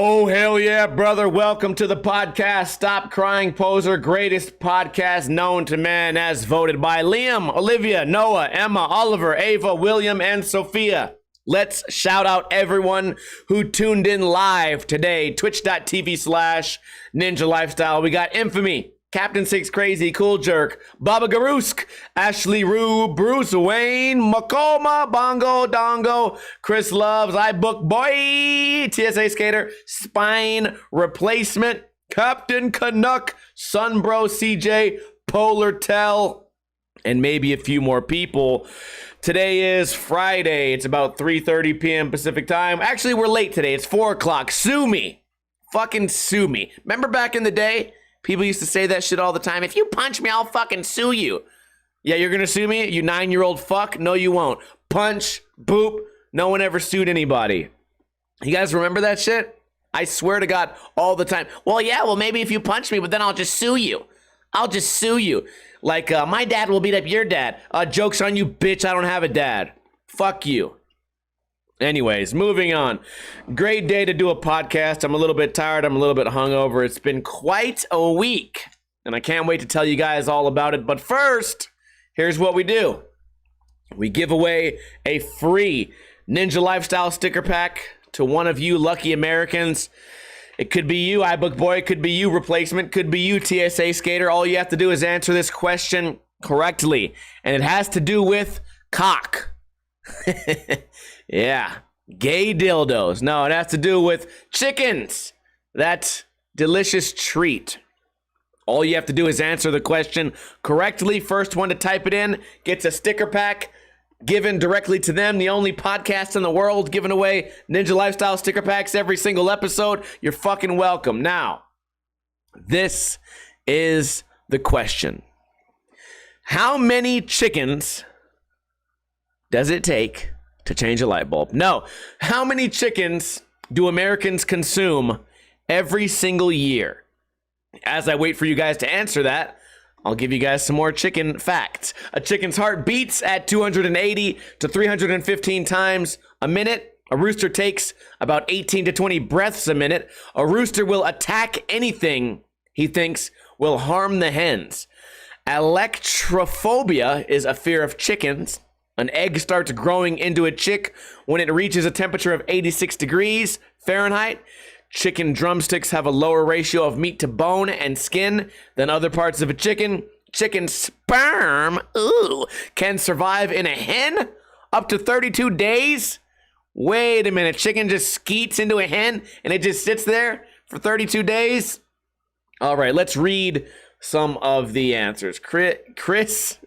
Oh, hell yeah, brother. Welcome to the podcast, Stop Crying Poser, greatest podcast known to man as voted by Liam, Olivia, Noah, Emma, Oliver, Ava, William, and Sophia. Let's shout out everyone who tuned in live today, twitch.tv/Ninja Lifestyle. We got Infamy, Captain Six Crazy, Cool Jerk, Baba Garusk, Ashley Rue, Bruce Wayne, Makoma, Bongo, Dongo, Chris Loves, iBook Boy, TSA Skater, Spine Replacement, Captain Canuck, Sunbro CJ, Polar Tell, and maybe a few more people. Today is Friday. It's about 3:30 p.m. Pacific time. Actually, we're late today. It's 4 o'clock. Sue me. Fucking sue me. Remember back in the day? People used to say that shit all the time. If you punch me, I'll fucking sue you. Yeah, you're gonna sue me? You 9-year-old fuck? No, you won't. Punch, boop. No one ever sued anybody. You guys remember that shit? I swear to God, all the time. Well, yeah, well, maybe if you punch me, but then I'll just sue you. I'll just sue you. Like, my dad will beat up your dad. Joke's on you, bitch. I don't have a dad. Fuck you. Anyways, moving on. Great day to do a podcast. I'm a little bit tired. I'm a little bit hungover. It's been quite a week, and I can't wait to tell you guys all about it. But first, here's what we do. We give away a free Ninja Lifestyle sticker pack to one of you lucky Americans. It could be you, iBook Boy. It could be you, Replacement. Could be you, TSA Skater. All you have to do is answer this question correctly, and it has to do with cock. Yeah, gay dildos. No, it has to do with chickens. That delicious treat. All you have to do is answer the question correctly. First one to type it in gets a sticker pack given directly to them. The only podcast in the world giving away Ninja Lifestyle sticker packs every single episode. You're fucking welcome. Now, this is the question. How many chickens does it take to change a light bulb? No. How many chickens do Americans consume every single year? As I wait for you guys to answer that, I'll give you guys some more chicken facts. A chicken's heart beats at 280 to 315 times a minute. A rooster takes about 18 to 20 breaths a minute. A rooster will attack anything he thinks will harm the hens. Electrophobia is a fear of chickens. An egg starts growing into a chick when it reaches a temperature of 86 degrees Fahrenheit. Chicken drumsticks have a lower ratio of meat to bone and skin than other parts of a chicken. Chicken sperm, can survive in a hen up to 32 days. Wait a minute, chicken just skeets into a hen and it just sits there for 32 days? All right, let's read some of the answers. Chris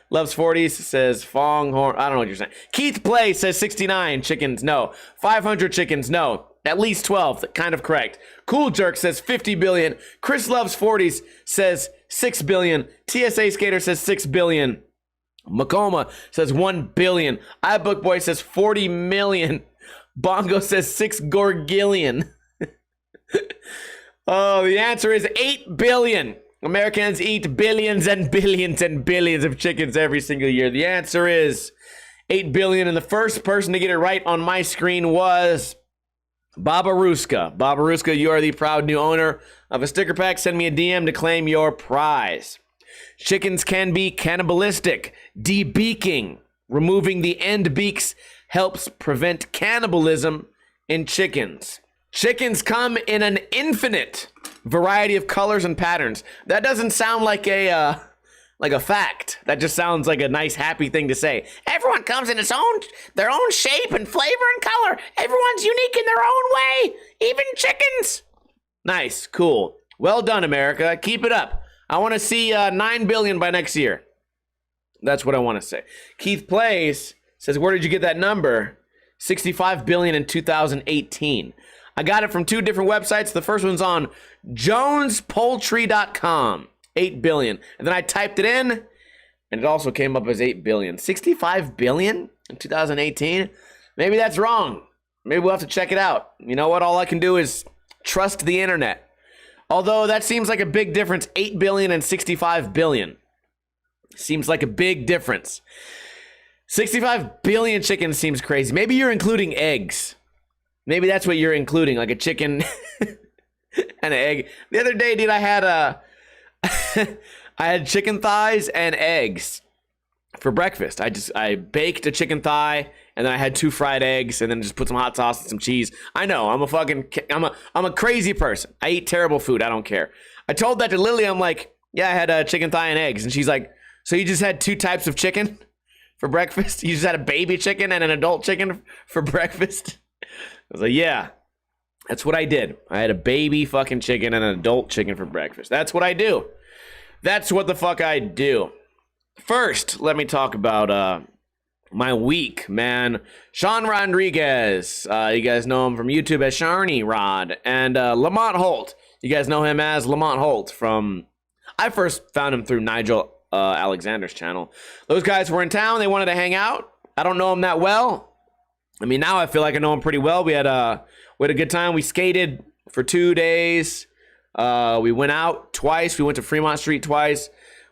Loves 40s says Fonghorn. I don't know what you're saying. Keith Play says 69 chickens. No. 500 chickens. No. At least 12. Kind of correct. Cool Jerk says 50 billion. Chris Loves 40s says 6 billion. TSA Skater says 6 billion. Makoma says 1 billion. iBook Boy says 40 million. Bongo says 6 gorgillion. Oh, the answer is 8 billion. Americans eat billions and billions and billions of chickens every single year. The answer is 8 billion, and the first person to get it right on my screen was Babaruska. Babaruska, you are the proud new owner of a sticker pack. Send me a DM to claim your prize. Chickens can be cannibalistic. Debeaking. Removing the end beaks helps prevent cannibalism in chickens. Chickens come in an infinite variety of colors and patterns. That doesn't sound like a fact. That just sounds like a nice, happy thing to say. Everyone comes in their own shape and flavor and color. Everyone's unique in their own way, even chickens. Nice, cool. Well done, America. Keep it up. I want to see 9 billion by next year. That's what I want to say. Keith Plays says, where did you get that number? 65 billion in 2018. I got it from 2 different websites. The first one's on jonespoultry.com, 8 billion. And then I typed it in, and it also came up as 8 billion. 65 billion in 2018? Maybe that's wrong. Maybe we'll have to check it out. You know what? All I can do is trust the internet. Although that seems like a big difference, 8 billion and 65 billion. Seems like a big difference. 65 billion chickens seems crazy. Maybe you're including eggs. Maybe that's what you're including, like a chicken and an egg. The other day, dude, I had I had chicken thighs and eggs for breakfast. I baked a chicken thigh, and then I had 2 fried eggs, and then just put some hot sauce and some cheese. I know, I'm a crazy person. I eat terrible food. I don't care. I told that to Lily. I'm like, yeah, I had a chicken thigh and eggs, and she's like, so you just had 2 types of chicken for breakfast? You just had a baby chicken and an adult chicken for breakfast? I was like, yeah, that's what I did. I had a baby fucking chicken and an adult chicken for breakfast. That's what I do. That's what the fuck I do. First, let me talk about my week, man. Shaun Rodriguez. You guys know him from YouTube as Sharny Rod. And Lamont Holt. You guys know him as Lamont Holt from... I first found him through Nigel Alexander's channel. Those guys were in town. They wanted to hang out. I don't know him that well. I mean, now I feel like I know him pretty well. We had a good time. We skated for 2 days. We went out twice. We went to Fremont Street twice.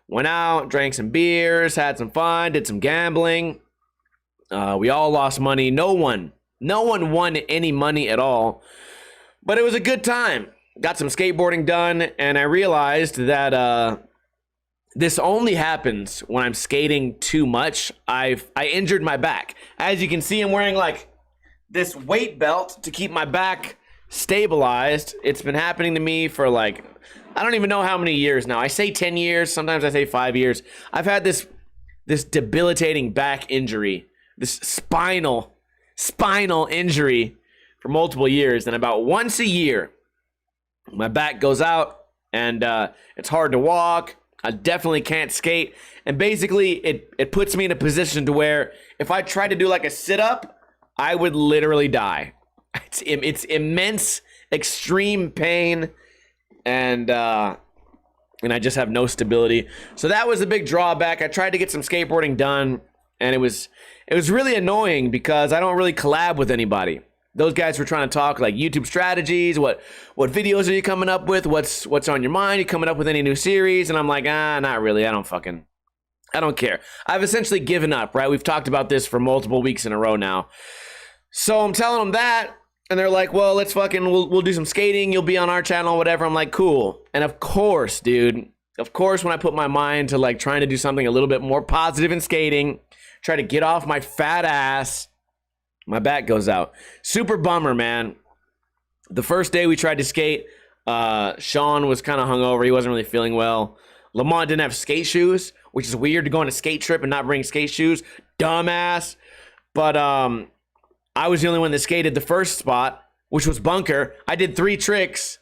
Went out, drank some beers, had some fun, did some gambling. We all lost money. No one won any money at all. But it was a good time. Got some skateboarding done, and I realized that this only happens when I'm skating too much. I injured my back. As you can see, I'm wearing like this weight belt to keep my back stabilized. It's been happening to me for like, I don't even know how many years now. I say 10 years. Sometimes I say 5 years. I've had this debilitating back injury, this spinal injury for multiple years. And about once a year, my back goes out and it's hard to walk. I definitely can't skate. And basically it puts me in a position to where if I try to do like a sit-up, I would literally die. It's immense, extreme pain, and I just have no stability. So that was a big drawback. I tried to get some skateboarding done, and it was really annoying because I don't really collab with anybody. Those guys were trying to talk like YouTube strategies, what videos are you coming up with, what's on your mind, you coming up with any new series? And I'm like, not really. I don't care. I've essentially given up, right? We've talked about this for multiple weeks in a row now. So I'm telling them that, and they're like, well, we'll do some skating. You'll be on our channel, whatever. I'm like, cool. And of course, dude, when I put my mind to like trying to do something a little bit more positive in skating, try to get off my fat ass, my back goes out. Super bummer, man. The first day we tried to skate, Shaun was kind of hungover. He wasn't really feeling well. Lamont didn't have skate shoes, which is weird to go on a skate trip and not bring skate shoes. Dumbass. But I was the only one that skated the first spot, which was bunker. I did 3 tricks,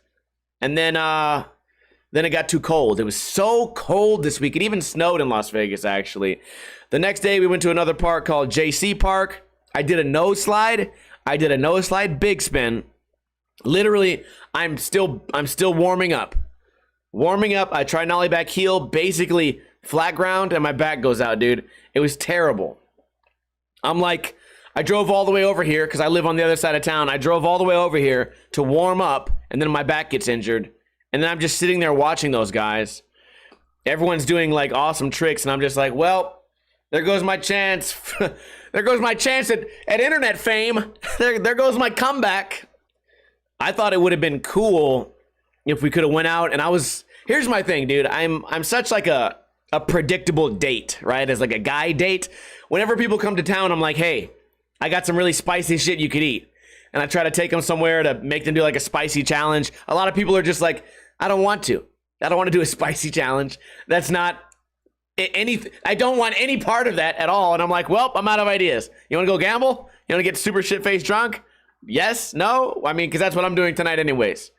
and then it got too cold. It was so cold this week. It even snowed in Las Vegas, actually. The next day, we went to another park called JC Park. I did a nose slide. Big spin. Literally, I'm still warming up. I try nollie back heel, basically flat ground, and my back goes out, dude. It was terrible. I'm like, I drove all the way over here because I live on the other side of town. I drove all the way over here to warm up, and then my back gets injured. And then I'm just sitting there watching those guys. Everyone's doing like awesome tricks, and I'm just like, well, there goes my chance. There goes my chance at internet fame. There goes my comeback. I thought it would have been cool if we could have went out, and here's my thing, dude. I'm such like a predictable date, right? As like a guy date. Whenever people come to town, I'm like, hey, I got some really spicy shit you could eat. And I try to take them somewhere to make them do like a spicy challenge. A lot of people are just like, I don't want to do a spicy challenge. That's not anything. I don't want any part of that at all. And I'm like, well, I'm out of ideas. You want to go gamble? You want to get super shit-faced drunk? Yes? No? I mean, because that's what I'm doing tonight anyways.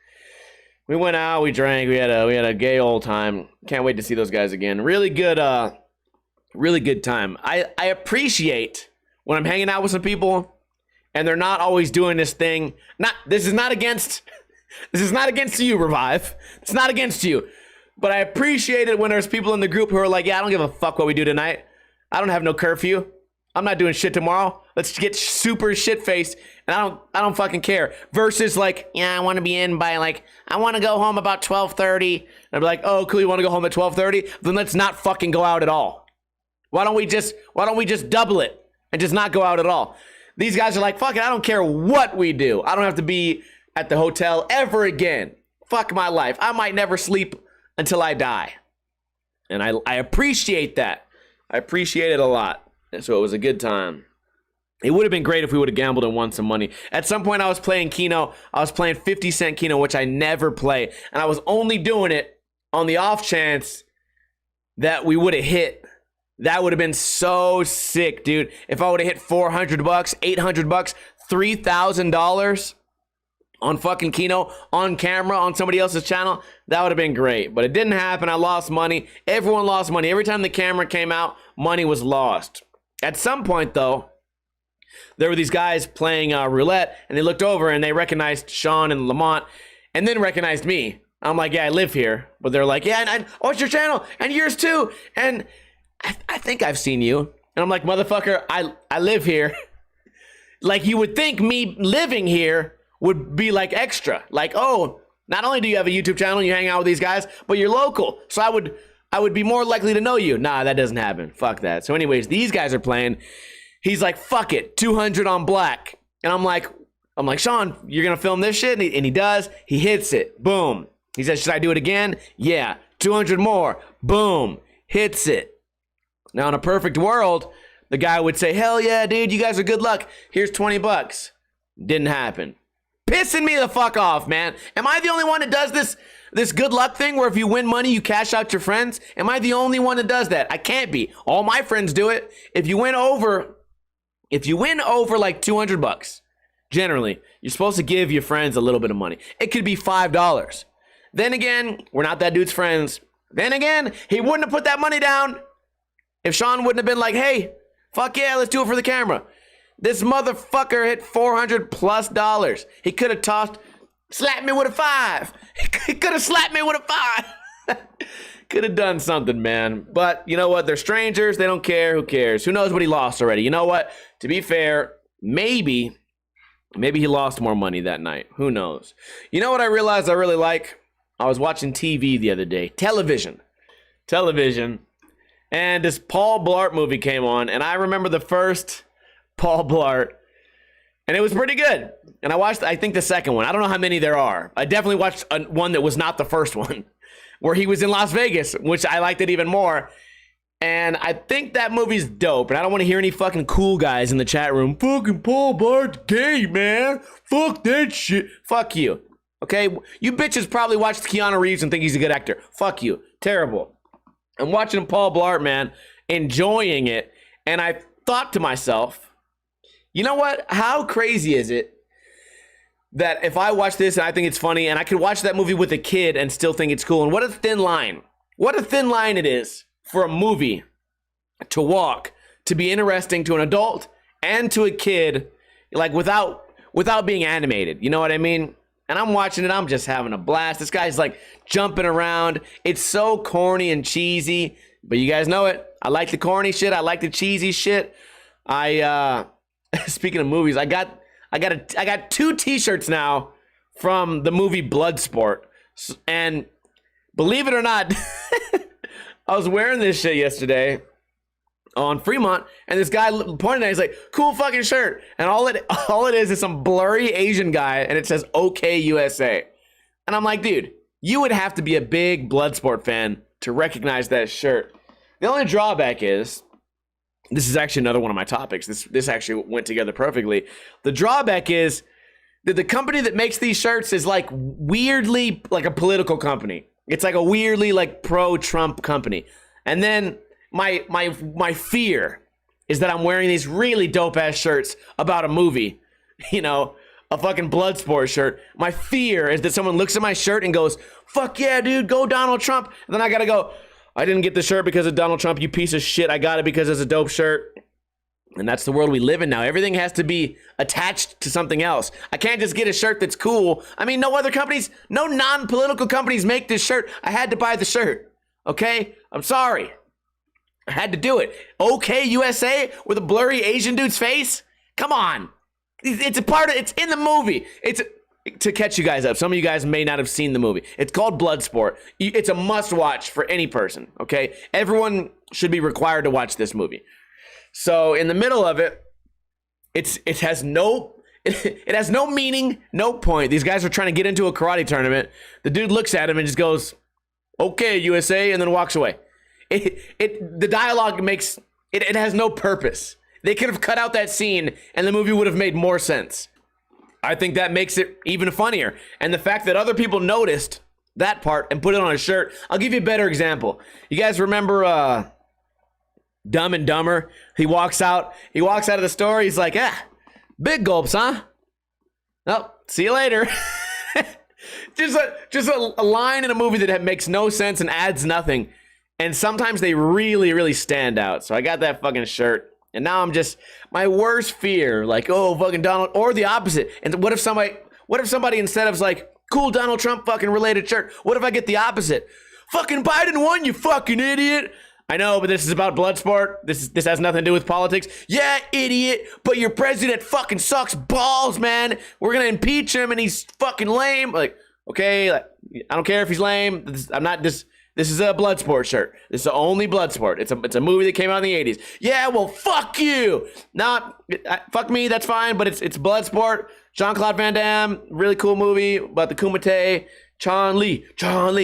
We went out, we drank, we had a gay old time. Can't wait to see those guys again. Really good time. I appreciate when I'm hanging out with some people and they're not always doing this thing. This is not against you, Revive. It's not against you. But I appreciate it when there's people in the group who are like, yeah, I don't give a fuck what we do tonight. I don't have no curfew. I'm not doing shit tomorrow. Let's get super shit-faced, and I don't fucking care. Versus like, yeah, I want to be in by like, I want to go home about 12:30. And I'm like, oh, cool, you want to go home at 12:30? Then let's not fucking go out at all. Why don't we just double it and just not go out at all? These guys are like, fuck it, I don't care what we do. I don't have to be at the hotel ever again. Fuck my life. I might never sleep until I die. And I appreciate that. I appreciate it a lot. And so it was a good time. It would have been great if we would have gambled and won some money. At some point, I was playing Keno. I was playing 50-cent Keno, which I never play. And I was only doing it on the off chance that we would have hit. That would have been so sick, dude. If I would have hit $400, $800, $3,000 on fucking Keno, on camera, on somebody else's channel, that would have been great. But it didn't happen. I lost money. Everyone lost money. Every time the camera came out, money was lost. At some point, though, there were these guys playing roulette, and they looked over and they recognized Shaun and Lamont, and then recognized me. I'm like, yeah, I live here. But they're like, yeah, and oh, it's your channel, and yours too. And I think I've seen you. And I'm like, motherfucker, I live here. Like, you would think me living here would be like extra. Like, oh, not only do you have a YouTube channel and you hang out with these guys, but you're local. So I would be more likely to know you. Nah, that doesn't happen. Fuck that. So anyways, these guys are playing. He's like, fuck it, 200 on black. And I'm like, Shaun, you're going to film this shit? And he does. He hits it. Boom. He says, should I do it again? Yeah. 200 more. Boom. Hits it. Now, in a perfect world, the guy would say, hell yeah, dude, you guys are good luck. Here's 20 bucks. Didn't happen. Pissing me the fuck off, man. Am I the only one that does this good luck thing where if you win money, you cash out your friends? Am I the only one that does that? I can't be. All my friends do it. If you win over like 200 bucks, generally, you're supposed to give your friends a little bit of money. It could be $5. Then again, we're not that dude's friends. Then again, he wouldn't have put that money down if Shaun wouldn't have been like, hey, fuck yeah, let's do it for the camera. This motherfucker hit $400+. He could have slapped me with a 5. He could have slapped me with a 5. Could have done something, man. But you know what? They're strangers. They don't care. Who cares? Who knows what he lost already? You know what? To be fair, maybe he lost more money that night. Who knows? You know what I realized I really like? I was watching TV the other day. Television. And this Paul Blart movie came on. And I remember the first Paul Blart. And it was pretty good. And I watched, I think, the second one. I don't know how many there are. I definitely watched one that was not the first one, where he was in Las Vegas, which I liked it even more. And I think that movie's dope. And I don't want to hear any fucking cool guys in the chat room. Fucking Paul Blart's gay, man. Fuck that shit. Fuck you. Okay? You bitches probably watched Keanu Reeves and think he's a good actor. Fuck you. Terrible. I'm watching Paul Blart, man, enjoying it. And I thought to myself, you know what? How crazy is it that if I watch this and I think it's funny, and I could watch that movie with a kid and still think it's cool? And what a thin line. What a thin line it is for a movie to walk, to be interesting to an adult and to a kid, like without being animated. You know what I mean? And I'm watching it. I'm just having a blast. This guy's like jumping around. It's so corny and cheesy, but you guys know it. I like the corny shit. I like the cheesy shit. Speaking of movies, I got 2 t-shirts now from the movie Bloodsport. And believe it or not, I was wearing this shit yesterday on Fremont, and this guy pointed at it. He's like, cool fucking shirt. And all it is some blurry Asian guy, and it says OK USA. And I'm like, dude, you would have to be a big Bloodsport fan to recognize that shirt. The only drawback is, this is actually another one of my topics. This actually went together perfectly. The drawback is that the company that makes these shirts is like weirdly like a political company. It's like a weirdly like pro-Trump company. And then my fear is that I'm wearing these really dope ass shirts about a movie, you know, a fucking Bloodsport shirt. My fear is that someone looks at my shirt and goes, fuck yeah, dude, go Donald Trump. And then I gotta go, I didn't get the shirt because of Donald Trump, you piece of shit. I got it because it's a dope shirt. And that's the world we live in now. Everything has to be attached to something else. I can't just get a shirt that's cool. I mean, no other companies, no non-political companies make this shirt. I had to buy the shirt. Okay? I'm sorry. I had to do it. OK USA with a blurry Asian dude's face? Come on. It's a part of, it's in the movie. It's to catch you guys up. Some of you guys may not have seen the movie. It's called Bloodsport. It's a must watch for any person. Okay? Everyone should be required to watch this movie. So in the middle of it, it has no it has no meaning, no point. These guys are trying to get into a karate tournament. The dude looks at him and just goes, "Okay, USA," and then walks away. The dialogue makes it has no purpose. They could have cut out that scene and the movie would have made more sense. I think that makes it even funnier. And the fact that other people noticed that part and put it on a shirt. I'll give you a better example. You guys remember Dumb and Dumber? He walks out of the store. He's like, big gulps, huh? Oh, see you later. just a line in a movie that makes no sense and adds nothing. And sometimes they really, really stand out. So I got that fucking shirt. And now I'm just, my worst fear, like, oh, fucking Donald, or the opposite. And what if somebody instead of like, cool Donald Trump fucking related shirt, what if I get the opposite? Fucking Biden won, you fucking idiot. I know, but this is about Bloodsport. This has nothing to do with politics. Yeah, idiot, but your president fucking sucks balls, man. We're gonna impeach him and he's fucking lame. Like, okay, like, I don't care if he's lame. This is a Bloodsport shirt. This is the only Bloodsport. It's a movie that came out in the 80s. Yeah, well, fuck you. Fuck me, that's fine, but it's Bloodsport. Jean-Claude Van Damme, really cool movie about the Kumite. Chun Li,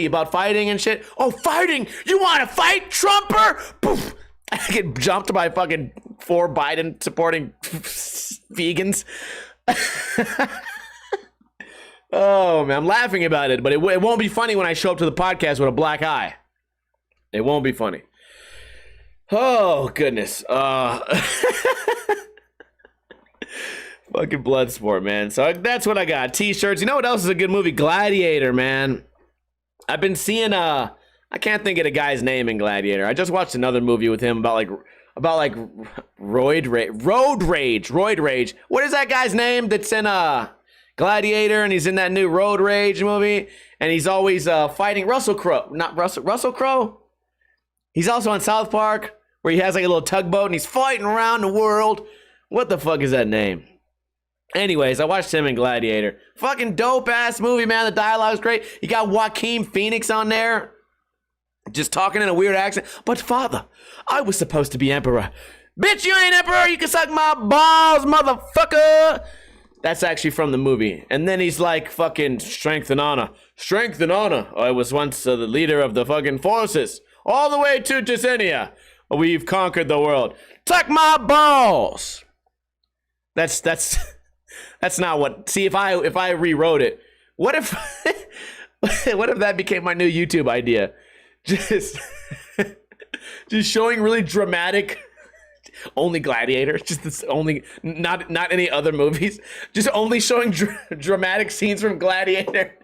about fighting and shit. Oh, fighting? You want to fight, Trumper? Poof. I get jumped by fucking 4 Biden supporting vegans. Oh, man, I'm laughing about it, but it won't be funny when I show up to the podcast with a black eye. It won't be funny. Oh, goodness. Fucking Bloodsport, man. So that's what I got. T-shirts. You know what else is a good movie? Gladiator, man. I've been seeing, I can't think of the guy's name in Gladiator. I just watched another movie with him about roid rage. What is that guy's name that's in, Gladiator, and he's in that new Road Rage movie, and he's always fighting Russell Crowe. Not Russell Crowe? He's also on South Park, where he has like a little tugboat, and he's fighting around the world. What the fuck is that name? Anyways, I watched him in Gladiator. Fucking dope-ass movie, man. The dialogue's great. You got Joaquin Phoenix on there, just talking in a weird accent. But father, I was supposed to be emperor. Bitch, you ain't emperor. You can suck my balls, motherfucker. That's actually from the movie. And then he's like, fucking strength and honor. Strength and honor. I was once the leader of the fucking forces. All the way to Jasenia. We've conquered the world. Tuck my balls. That's not what. See, if I rewrote it, what if what if that became my new YouTube idea? Just showing really dramatic. Only Gladiator, just this only, not any other movies, just only showing dramatic scenes from Gladiator,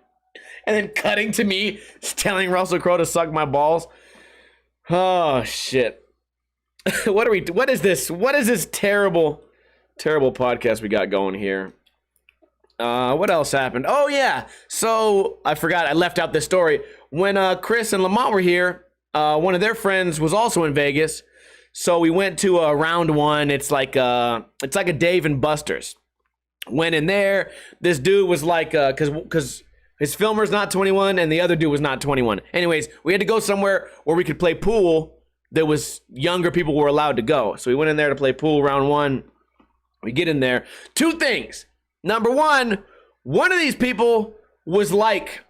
and then cutting to me telling Russell Crowe to suck my balls. Oh shit! What is this terrible podcast we got going here? What else happened? Oh yeah, so I forgot, I left out this story when Chris and Lamont were here. One of their friends was also in Vegas. So we went to round 1. It's like a Dave and Buster's. Went in there. This dude was like, because his filmer's not 21 and the other dude was not 21. Anyways, we had to go somewhere where we could play pool. There was younger people were allowed to go. So we went in there to play pool round 1. We get in there. 2 things. Number one of these people was like,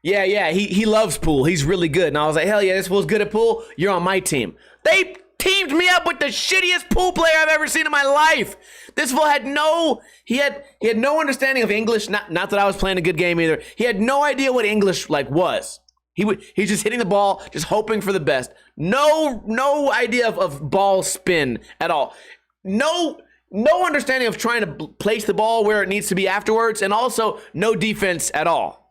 yeah, he loves pool. He's really good. And I was like, hell yeah, this fool's good at pool. You're on my team. They teamed me up with the shittiest pool player I've ever seen in my life. This fool had no understanding of English. Not that I was playing a good game either. He had no idea what English was. He's just hitting the ball, just hoping for the best. No idea of ball spin at all. No understanding of trying to place the ball where it needs to be afterwards, and also no defense at all.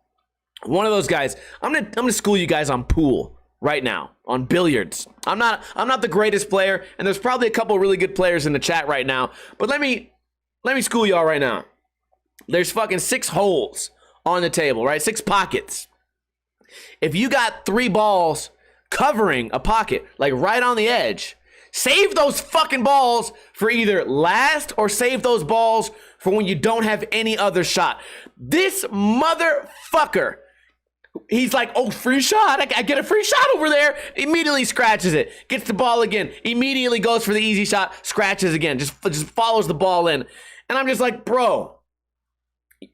One of those guys. I'm gonna school you guys on pool right now, on billiards. I'm not the greatest player, and there's probably a couple really good players in the chat right now. But let me school y'all right now. There's fucking 6 holes on the table, right? 6 pockets. If you got 3 balls covering a pocket, like right on the edge, save those fucking balls for either last, or save those balls for when you don't have any other shot. This motherfucker He's like, oh, free shot. I get a free shot over there. Immediately scratches it. Gets the ball again. Immediately goes for the easy shot. Scratches again. Just follows the ball in. And I'm just like, bro,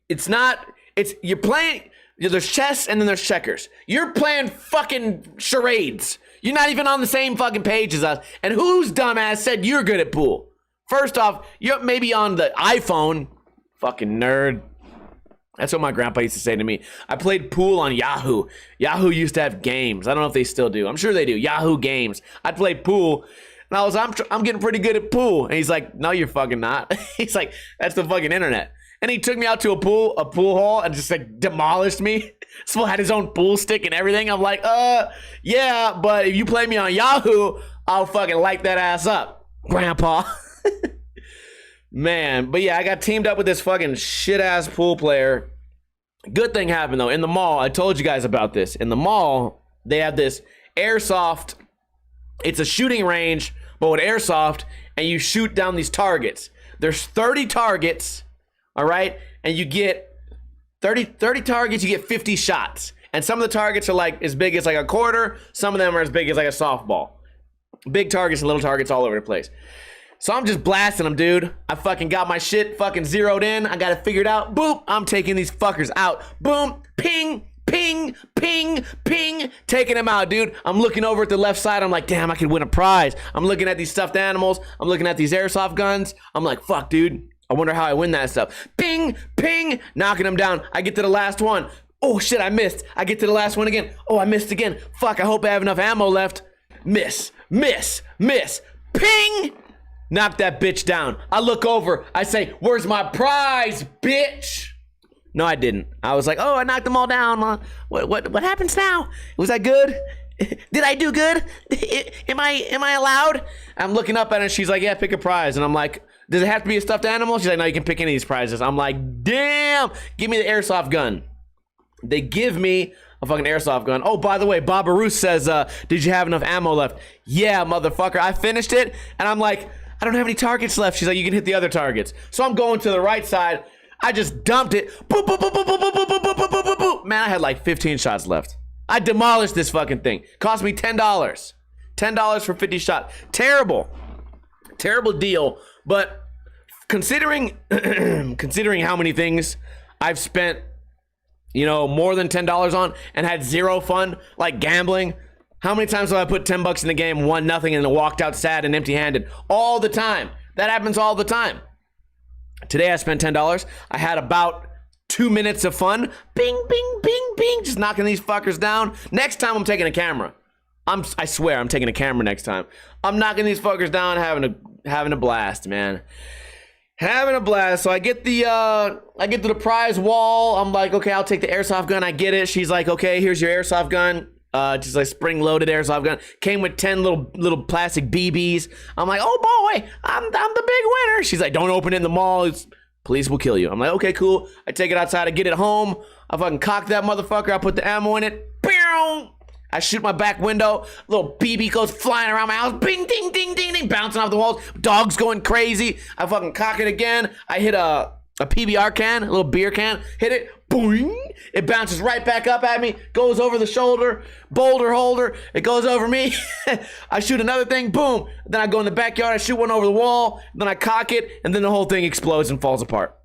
you're playing, there's chess and then there's checkers. You're playing fucking charades. You're not even on the same fucking page as us. And whose dumbass said you're good at pool? First off, you're maybe on the iPhone. Fucking nerd. That's what my grandpa used to say to me. I played pool on Yahoo. Yahoo used to have games. I don't know if they still do. I'm sure they do. Yahoo games. I'd play pool. And I'm getting pretty good at pool. And he's like, no, you're fucking not. He's like, that's the fucking internet. And he took me out to a pool hall and just like demolished me. Still had his own pool stick and everything. I'm like, yeah, but if you play me on Yahoo, I'll fucking light that ass up, grandpa. Man, but yeah, I got teamed up with this fucking shit ass pool player. Good thing happened though. In the mall, I told you guys about this. In the mall, they have this airsoft. It's a shooting range, but with airsoft, and you shoot down these targets. There's 30 targets, all right? And you get 30 targets, you get 50 shots. And some of the targets are like as big as like a quarter. Some of them are as big as like a softball. Big targets and little targets all over the place. So I'm just blasting them, dude. I fucking got my shit fucking zeroed in. I got it figured out. Boop. I'm taking these fuckers out. Boom. Ping. Ping. Ping. Ping. Taking them out, dude. I'm looking over at the left side. I'm like, damn, I could win a prize. I'm looking at these stuffed animals. I'm looking at these airsoft guns. I'm like, fuck, dude. I wonder how I win that stuff. Ping. Ping. Knocking them down. I get to the last one. Oh, shit, I missed. I get to the last one again. Oh, I missed again. Fuck, I hope I have enough ammo left. Miss. Miss. Miss. Ping. Knock that bitch down. I look over. I say, where's my prize, bitch? No, I didn't. I was like, oh, I knocked them all down. What happens now? Was I good? Did I do good? Am I allowed? I'm looking up at her. She's like, yeah, pick a prize. And I'm like, does it have to be a stuffed animal? She's like, no, you can pick any of these prizes. I'm like, damn. Give me the airsoft gun. They give me a fucking airsoft gun. Oh, by the way, Bob Arus says, did you have enough ammo left? Yeah, motherfucker. I finished it. And I'm like, I don't have any targets left. She's like, you can hit the other targets. So I'm going to the right side. I just dumped it. Boop, boop, boop, boop, boop, boop, boop, boop, boop, boop, boop, boop. Man, I had like 15 shots left. I demolished this fucking thing. Cost me $10. $10 for 50 shots. Terrible. Terrible deal. But considering considering how many things I've spent, you know, more than $10 on and had zero fun, like gambling. How many times have I put 10 bucks in the game, won nothing, and then walked out sad and empty-handed? All the time. That happens all the time. Today I spent $10. I had about 2 minutes of fun. Bing, bing, bing, bing. Just knocking these fuckers down. Next time I'm taking a camera. I swear I'm taking a camera next time. I'm knocking these fuckers down, having a blast, man. Having a blast. So I get to the prize wall. I'm like, okay, I'll take the airsoft gun. I get it. She's like, okay, here's your airsoft gun. Just like spring-loaded airsoft gun. Came with 10 little plastic BBs. I'm like, oh boy, I'm the big winner. She's like, don't open it in the mall. Police will kill you. I'm like, okay, cool. I take it outside. I get it home. I fucking cock that motherfucker. I put the ammo in it. Boom! I shoot my back window. Little BB goes flying around my house. Bing, ding, ding, ding, ding. Bouncing off the walls. Dogs going crazy. I fucking cock it again. I hit a PBR can, a little beer can. Hit it. Boing. It bounces right back up at me. Goes over the shoulder. Boulder holder. It goes over me. I shoot another thing. Boom. Then I go in the backyard. I shoot one over the wall. Then I cock it. And then the whole thing explodes and falls apart.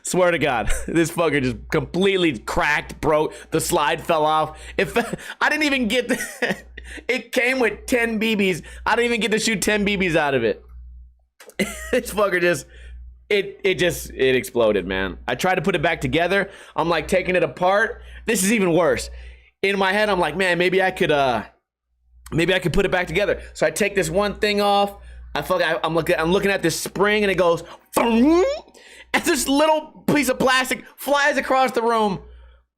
Swear to God, this fucker just completely cracked, broke. The slide fell off. I didn't even get it came with 10 BBs. I didn't even get to shoot 10 BBs out of it. This fucker just, it exploded, man. I tried to put it back together. I'm like taking it apart. This is even worse. In my head, I'm like, man, maybe I could put it back together. So I take this one thing off. I'm looking at this spring and it goes, and this little piece of plastic flies across the room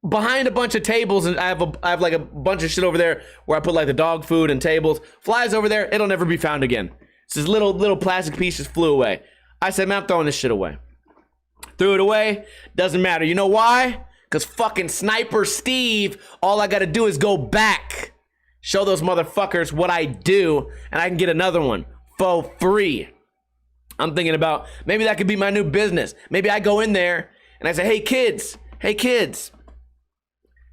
behind a bunch of tables, and I have like a bunch of shit over there where I put like the dog food and tables. Flies over there, it'll never be found again. So this little plastic piece just flew away. I said, man, I'm throwing this shit away. Threw it away. Doesn't matter. You know why? Because fucking Sniper Steve, all I gotta do is go back, show those motherfuckers what I do, and I can get another one for free. I'm thinking about maybe that could be my new business. Maybe I go in there and I say, hey kids,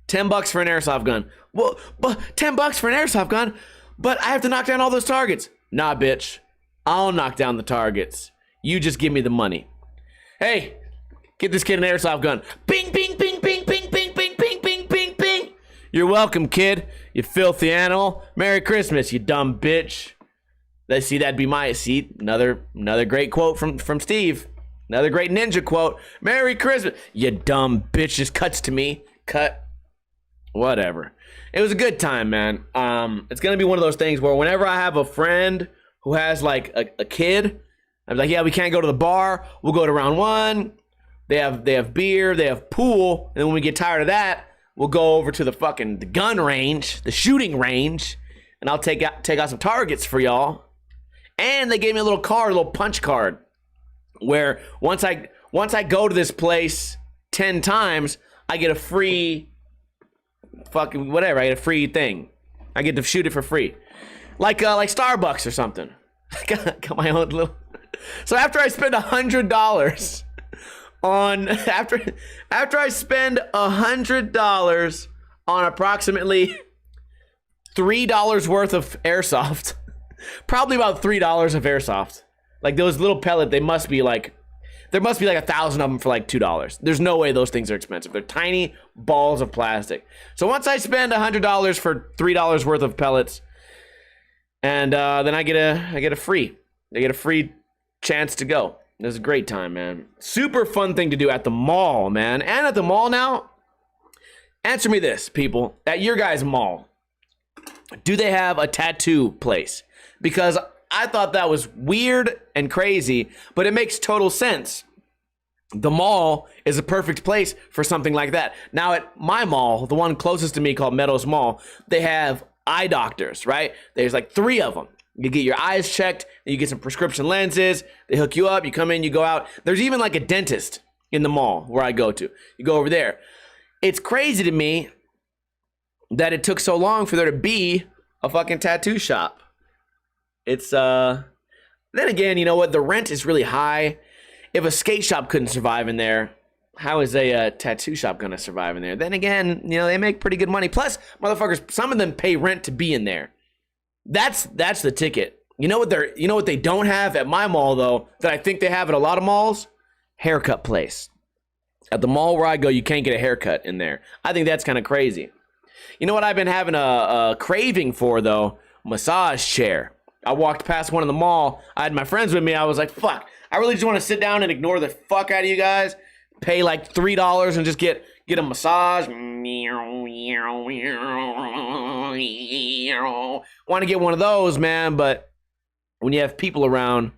$10 for an airsoft gun. Well, but $10 for an airsoft gun, but I have to knock down all those targets. Nah, bitch. I'll knock down the targets. You just give me the money. Hey, get this kid an airsoft gun. Bing, bing, bing, bing, bing, bing, bing, bing, bing, bing, bing. You're welcome, kid. You filthy animal. Merry Christmas, you dumb bitch. Let's see, that'd be my seat. Another great quote from Steve. Another great ninja quote. Merry Christmas, you dumb bitch. Just cuts to me. Cut. Whatever. It was a good time, man. It's gonna be one of those things where whenever I have a friend who has like a kid, I'm like, yeah, we can't go to the bar. We'll go to round one. They have beer. They have pool. And then when we get tired of that, we'll go over to the gun range, the shooting range, and I'll take out some targets for y'all. And they gave me a little punch card, where once I go to this place 10 times, I get a free fucking whatever. I get a free thing. I get to shoot it for free, like Starbucks or something. Got my own little. So after I spend $100 on after I spend $100 on approximately $3 worth of airsoft, probably about $3 of airsoft. Like those little pellet, there must be like 1,000 of them for like $2. There's no way those things are expensive. They're tiny balls of plastic. So once I spend $100 for $3 worth of pellets, and then I get a free chance to go. It was a great time, man. Super fun thing to do at the mall, man. And at the mall now, answer me this, people. At your guys' mall, do they have a tattoo place? Because I thought that was weird and crazy, but it makes total sense. The mall is a perfect place for something like that. Now at my mall, the one closest to me called Meadows Mall, they have eye doctors, right? There's like 3 of them. You get your eyes checked, and you get some prescription lenses. They hook you up, you come in, you go out. There's even like a dentist in the mall where I go to. You go over there. It's crazy to me that it took so long for there to be a fucking tattoo shop. It's, then again, you know what? The rent is really high. If a skate shop couldn't survive in there, how is a tattoo shop going to survive in there? Then again, you know, they make pretty good money. Plus, motherfuckers, some of them pay rent to be in there. That's the ticket. You know what they don't have at my mall though, that I think they have at a lot of malls? Haircut place. At the mall where I go, you can't get a haircut in there. I think that's kind of crazy. You know what I've been having a craving for though? Massage chair. I walked past one in the mall. I had my friends with me. I was like, fuck, I really just want to sit down and ignore the fuck out of you guys. Pay like $3 and just get a massage. Want to get one of those, man, but when you have people around,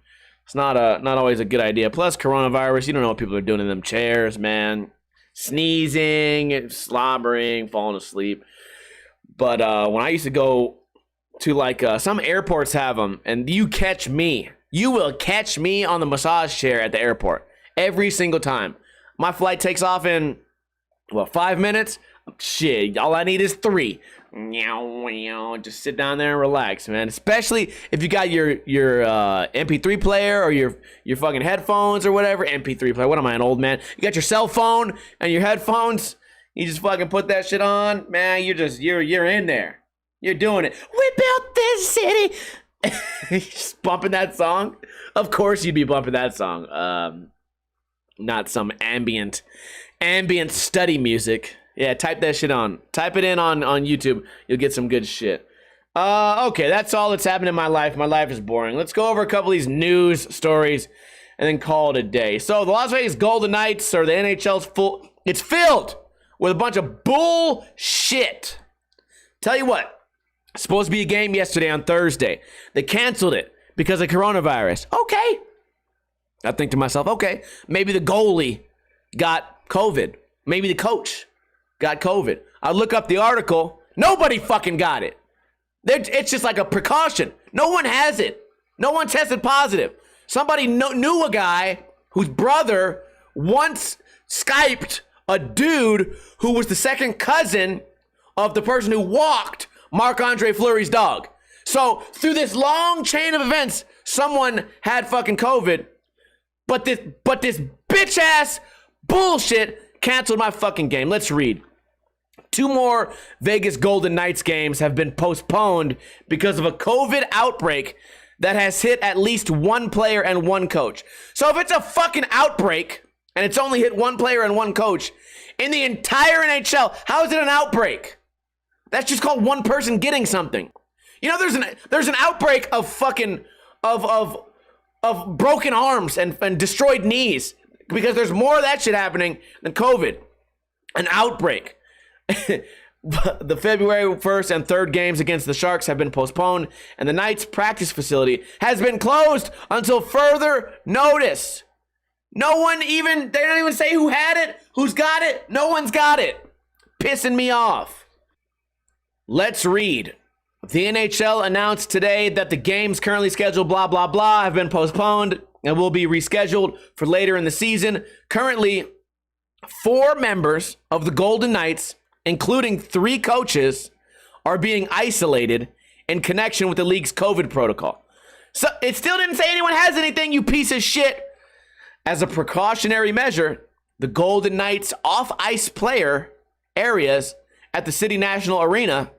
it's not always a good idea. Plus coronavirus, you don't know what people are doing in them chairs, man. Sneezing, slobbering, falling asleep. But when I used to go to like some airports have them, and you will catch me on the massage chair at the airport every single time. My flight takes off in 5 minutes. Shit, all I need is 3. Just sit down there and relax, man. Especially if you got your MP3 player or your fucking headphones or whatever. MP3 player. What am I, an old man? You got your cell phone and your headphones. You just fucking put that shit on, man. You're in there. You're doing it. We built this city. Just bumping that song. Of course you'd be bumping that song. Not some ambient study music. Yeah, type that shit on. Type it in on YouTube. You'll get some good shit. Okay, that's all that's happened in my life. My life is boring. Let's go over a couple of these news stories and then call it a day. So the Las Vegas Golden Knights, or the NHL's full. It's filled with a bunch of bullshit. Tell you what. Supposed to be a game yesterday on Thursday. They canceled it because of coronavirus. Okay. I think to myself, okay, maybe the goalie got COVID. Maybe the coach got COVID. I look up the article. Nobody fucking got it. It's just like a precaution. No one has it. No one tested positive. Somebody knew a guy whose brother once Skyped a dude who was the second cousin of the person who walked Marc-Andre Fleury's dog. So through this long chain of events, someone had fucking COVID, but this bitch ass bullshit canceled my fucking game. Let's read. 2 more Vegas Golden Knights games have been postponed because of a COVID outbreak that has hit at least 1 player and 1 coach. So if it's a fucking outbreak and it's only hit 1 player and 1 coach in the entire NHL, how is it an outbreak? That's just called 1 person getting something. You know, there's an outbreak of fucking of broken arms and destroyed knees because there's more of that shit happening than COVID. An outbreak. The February 1st and 3rd games against the Sharks have been postponed, and the Knights practice facility has been closed until further notice. They don't even say who had it, who's got it. No one's got it. Pissing me off. Let's read. The NHL announced today that the games currently scheduled blah, blah, blah have been postponed and will be rescheduled for later in the season. Currently, 4 members of the Golden Knights, including 3 coaches, are being isolated in connection with the league's COVID protocol. So it still didn't say anyone has anything, you piece of shit. As a precautionary measure, the Golden Knights off-ice player areas at the City National Arena,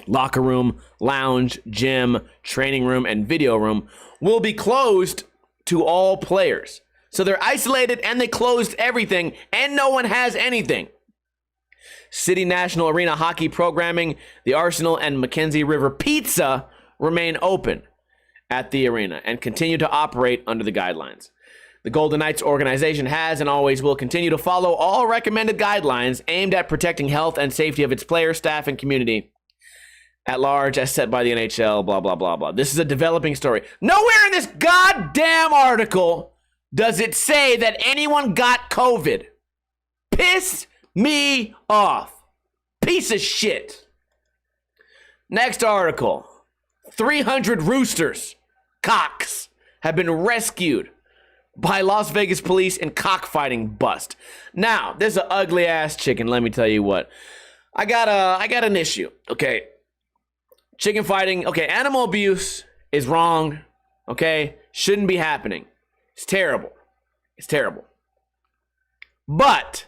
locker room, lounge, gym, training room, and video room, will be closed to all players. So they're isolated and they closed everything and no one has anything. City National Arena hockey programming, the Arsenal and Mackenzie River Pizza remain open at the arena and continue to operate under the guidelines. The Golden Knights organization has and always will continue to follow all recommended guidelines aimed at protecting health and safety of its players, staff, and community at large as set by the NHL, blah, blah, blah, blah. This is a developing story. Nowhere in this goddamn article does it say that anyone got COVID. Piss me off. Piece of shit. Next article. 300 roosters, cocks, have been rescued by Las Vegas police in cockfighting bust. Now, this is an ugly ass chicken, let me tell you what. I got an issue, okay? Chicken fighting, okay, animal abuse is wrong, okay? Shouldn't be happening. It's terrible. It's terrible. But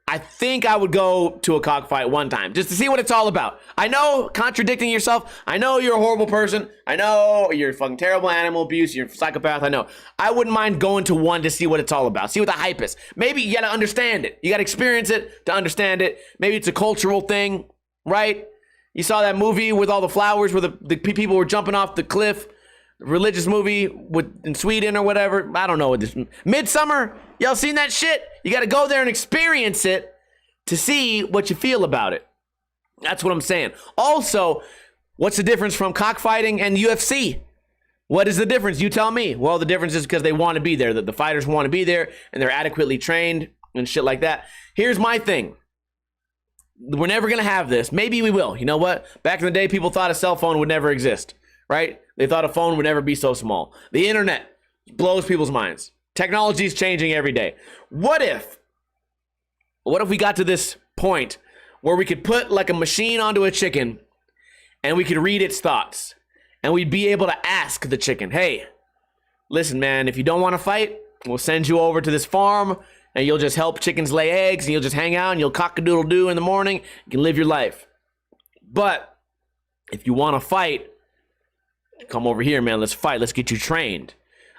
I think I would go to a cockfight one time just to see what it's all about. I know, contradicting yourself. I know you're a horrible person. I know you're fucking terrible animal abuse. You're a psychopath. I know. I wouldn't mind going to one to see what it's all about. See what the hype is. Maybe you got to understand it. You got to experience it to understand it. Maybe it's a cultural thing, right? You saw that movie with all the flowers where the people were jumping off the cliff. Religious movie in Sweden or whatever. I don't know what this. Midsummer. Y'all seen that shit? You got to go there and experience it to see what you feel about it. That's what I'm saying. Also, what's the difference from cockfighting and UFC? What is the difference? You tell me. Well, the difference is because they want to be there. The fighters want to be there and they're adequately trained and shit like that. Here's my thing. We're never going to have this. Maybe we will. You know what? Back in the day, people thought a cell phone would never exist, right? They thought a phone would never be so small. The internet blows people's minds. Technology is changing every day. What if we got to this point where we could put like a machine onto a chicken and we could read its thoughts and we'd be able to ask the chicken, hey, listen, man, if you don't want to fight, we'll send you over to this farm and you'll just help chickens lay eggs and you'll just hang out and you'll cock-a-doodle-doo in the morning. You can live your life. But if you want to fight, come over here, man. Let's fight. Let's get you trained.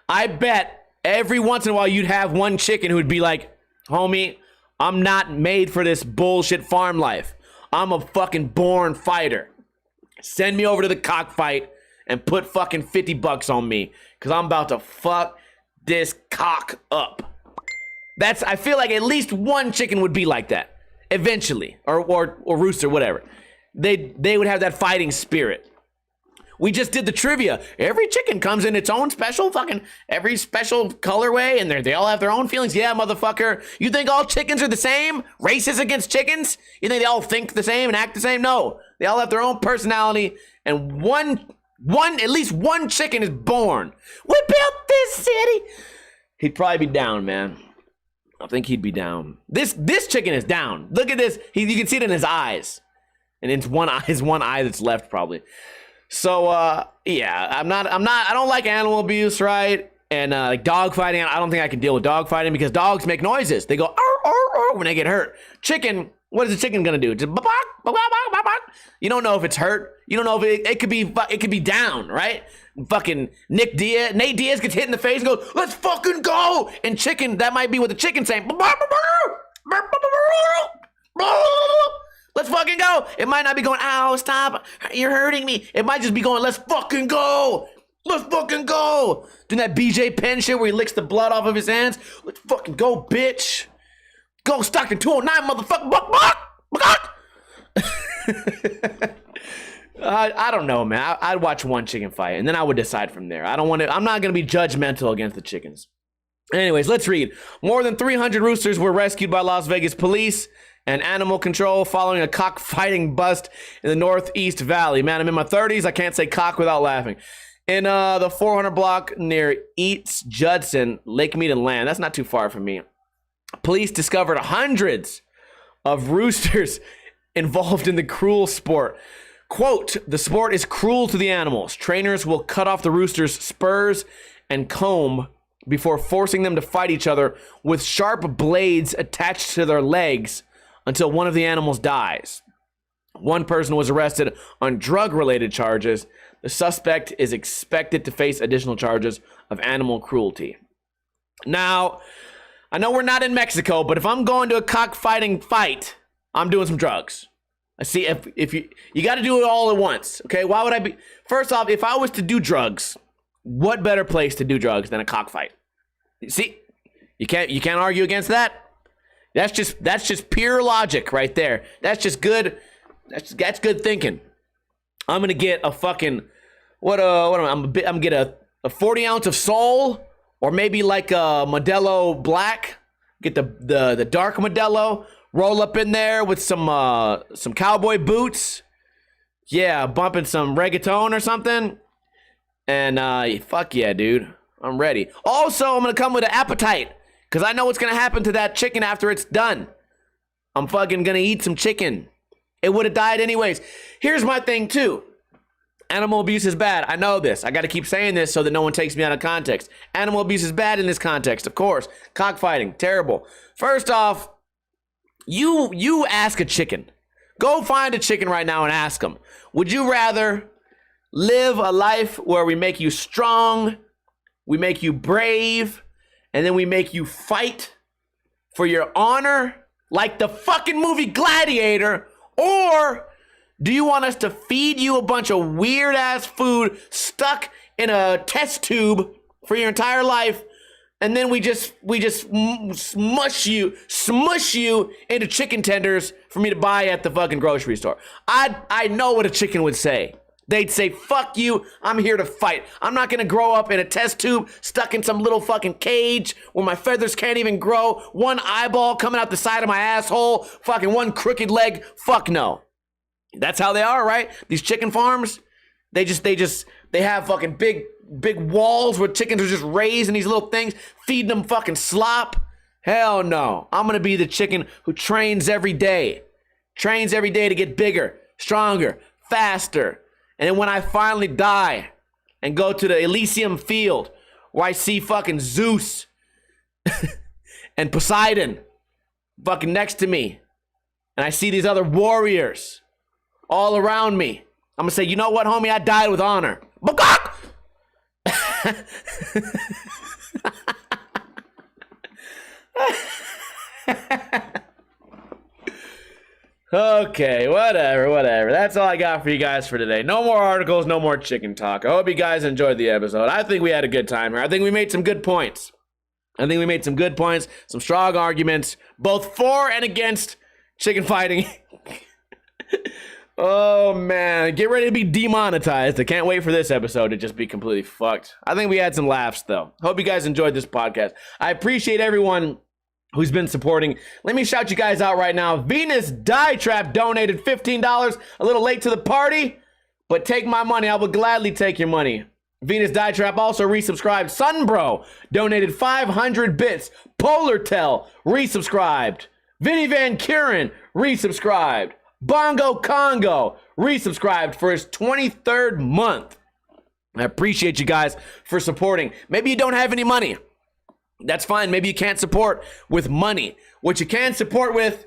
I bet every once in a while, you'd have one chicken who'd be like, homie, I'm not made for this bullshit farm life. I'm a fucking born fighter. Send me over to the cockfight and put fucking $50 on me because I'm about to fuck this cock up. I feel like at least one chicken would be like that eventually, or rooster, whatever. They would have that fighting spirit. We just did the trivia. Every chicken comes in its own special every special colorway, and they all have their own feelings. Yeah, motherfucker. You think all chickens are the same? Races against chickens? You think they all think the same and act the same? No. They all have their own personality, and at least one chicken is born. We built this city. He'd probably be down, man. I think he'd be down. This chicken is down. Look at this. You can see it in his eyes. And it's his one eye that's left, probably. So, yeah, I don't like animal abuse, right? And, like dog fighting, I don't think I can deal with dog fighting because dogs make noises. They go, arr, arr, arr, when they get hurt. Chicken, What is the chicken gonna do? Just bark, bark, bark, bark, bark. You don't know if it's hurt. You don't know if it could be down, right? Fucking Nate Diaz gets hit in the face and goes, "Let's fucking go!" And chicken, that might be what the chicken's saying. Let's fucking go. It might not be going, "Ow, stop, you're hurting me." It might just be going, "Let's fucking go. Let's fucking go." Doing that BJ Penn shit where he licks the blood off of his hands. Let's fucking go, bitch. Go Stockton 209, motherfucker. Buck, buck, buck. I don't know, man. I'd watch one chicken fight, and then I would decide from there. I'm not going to be judgmental against the chickens. Anyways, let's read. More than 300 roosters were rescued by Las Vegas police and animal control following a cockfighting bust in the Northeast Valley. Man, I'm in my 30s. I can't say cock without laughing. In the 400 block near Eats Judson, Lake Mead and Land. That's not too far from me. Police discovered hundreds of roosters involved in the cruel sport. Quote, "The sport is cruel to the animals. Trainers will cut off the roosters' spurs and comb before forcing them to fight each other with sharp blades attached to their legs until one of the animals dies. One person was arrested on drug-related charges. The suspect is expected to face additional charges of animal cruelty." Now, I know we're not in Mexico, but if I'm going to a cockfighting fight, I'm doing some drugs. I see if you got to do it all at once, okay? Why would I be? First off, if I was to do drugs, what better place to do drugs than a cockfight? See, you can't argue against that. That's just pure logic right there. That's just good. That's good thinking. I'm gonna get a fucking I'm gonna get a 40 ounce of Sol, or maybe like a Modelo Black. Get the dark Modelo. Roll up in there with some cowboy boots. Yeah, bumping some reggaeton or something. And fuck yeah, dude. I'm ready. Also, I'm gonna come with an appetite, because I know what's gonna happen to that chicken after it's done. I'm fucking gonna eat some chicken. It would have died anyways. Here's my thing too. Animal abuse is bad. I know this. I gotta keep saying this so that no one takes me out of context. Animal abuse is bad in this context, of course. Cockfighting, terrible. First off, you ask a chicken. Go find a chicken right now and ask them. Would you rather live a life where we make you strong, we make you brave, and then we make you fight for your honor, like the fucking movie Gladiator? Or do you want us to feed you a bunch of weird ass food stuck in a test tube for your entire life, and then we just smush you into chicken tenders for me to buy at the fucking grocery store? I know what a chicken would say. They'd say, "Fuck you, I'm here to fight. I'm not gonna grow up in a test tube stuck in some little fucking cage where my feathers can't even grow, one eyeball coming out the side of my asshole, fucking one crooked leg. Fuck no." That's how they are, right? These chicken farms, they have fucking big walls where chickens are just raised in these little things, feeding them fucking slop. Hell no. I'm gonna be the chicken who trains every day to get bigger, stronger, faster. And then when I finally die and go to the Elysium field where I see fucking Zeus and Poseidon fucking next to me, and I see these other warriors all around me, I'm gonna say, "You know what, homie? I died with honor." Okay, whatever. That's all I got for you guys for today. No more articles, no more chicken talk. I hope you guys enjoyed the episode. I think we had a good time here. I think we made some good points. Some strong arguments, both for and against chicken fighting. Oh, man. Get ready to be demonetized. I can't wait for this episode to just be completely fucked. I think we had some laughs, though. Hope you guys enjoyed this podcast. I appreciate everyone who's been supporting. Let me shout you guys out right now. Venus Dye Trap donated $15. A little late to the party, but take my money. I will gladly take your money. Venus Dye Trap also resubscribed. Sunbro donated 500 bits. Polartel resubscribed. Vinny Van Kuren resubscribed. Bongo Congo resubscribed for his 23rd month. I appreciate you guys for supporting. Maybe you don't have any money. That's fine. Maybe you can't support with money. What you can support with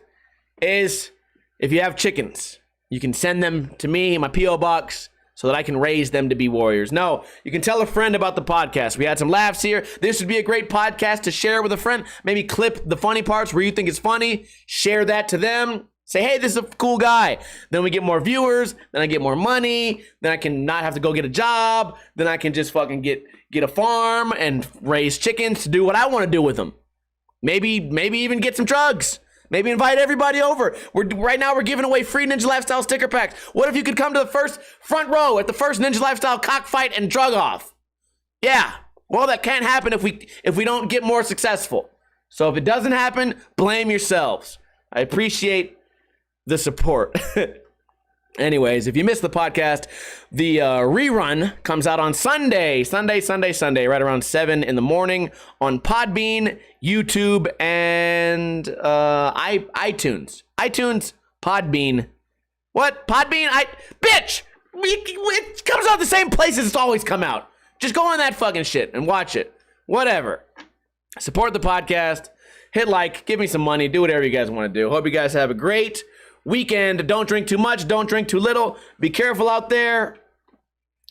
is if you have chickens, you can send them to me in my P.O. box so that I can raise them to be warriors. No, you can tell a friend about the podcast. We had some laughs here. This would be a great podcast to share with a friend. Maybe clip the funny parts where you think it's funny. Share that to them. Say, hey, this is a cool guy. Then we get more viewers. Then I get more money. Then I can not have to go get a job. Then I can just fucking get a farm and raise chickens to do what I want to do with them. Maybe even get some drugs. Maybe invite everybody over. Right now we're giving away free Ninja Lifestyle sticker packs. What if you could come to the first front row at the first Ninja Lifestyle cockfight and drug off? Yeah. Well, that can't happen if we don't get more successful. So if it doesn't happen, blame yourselves. I appreciate the support. Anyways, if you missed the podcast, the rerun comes out on Sunday, right around 7 in the morning on Podbean, YouTube, and iTunes. iTunes, Podbean. What? Podbean? Bitch! It comes out the same places it's always come out. Just go on that fucking shit and watch it. Whatever. Support the podcast. Hit like. Give me some money. Do whatever you guys want to do. Hope you guys have a great weekend. Don't drink too much. Don't drink too little. Be careful out there.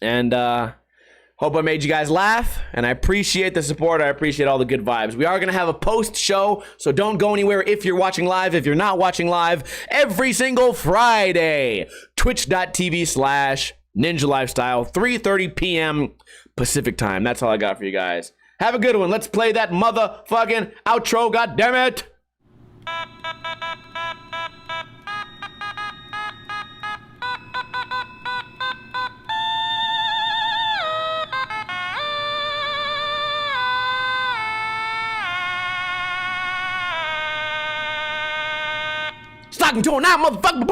And hope I made you guys laugh. And I appreciate the support. I appreciate all the good vibes. We are going to have a post show, so don't go anywhere if you're watching live. If you're not watching live, every single Friday, twitch.tv/Ninja Lifestyle, 3:30 p.m. Pacific time. That's all I got for you guys. Have a good one. Let's play that motherfucking outro. God damn it. Talking to him now, motherfucker.